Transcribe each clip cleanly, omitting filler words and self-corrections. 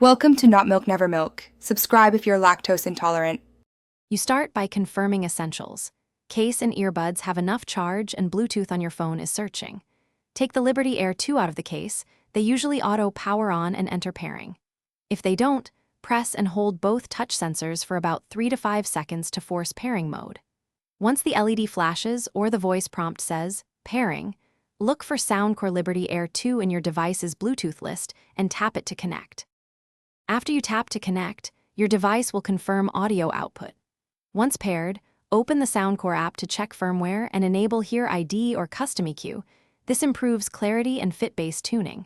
Welcome to Not Milk Never Milk. Subscribe if you're lactose intolerant. You start by confirming essentials. Case and earbuds have enough charge and Bluetooth on your phone is searching. Take the Liberty Air 2 out of the case. They usually auto power on and enter pairing. If they don't, press and hold both touch sensors for about 3 to 5 seconds to force pairing mode. Once the LED flashes or the voice prompt says, pairing, look for Soundcore Liberty Air 2 in your device's Bluetooth list and tap it to connect. After you tap to connect, your device will confirm audio output. Once paired, open the Soundcore app to check firmware and enable Hear ID or Custom EQ. This improves clarity and fit-based tuning.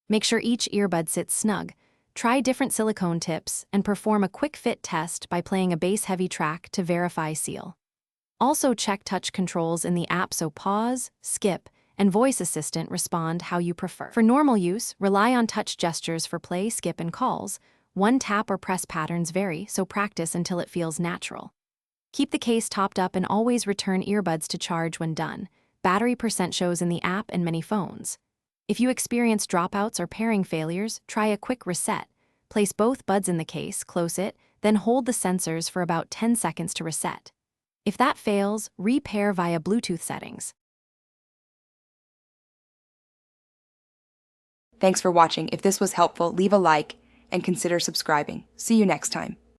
Make sure each earbud sits snug. Try different silicone tips and perform a quick fit test by playing a bass-heavy track to verify seal. Also check touch controls in the app so pause, skip, and voice assistant respond how you prefer. For normal use, rely on touch gestures for play, skip, and calls. One tap or press patterns vary, so practice until it feels natural. Keep the case topped up and always return earbuds to charge when done. Battery percent shows in the app and many phones. If you experience dropouts or pairing failures, try a quick reset. Place both buds in the case, close it, then hold the sensors for about 10 seconds to reset. If that fails, repair via Bluetooth settings. Thanks for watching. If this was helpful, leave a like and consider subscribing. See you next time.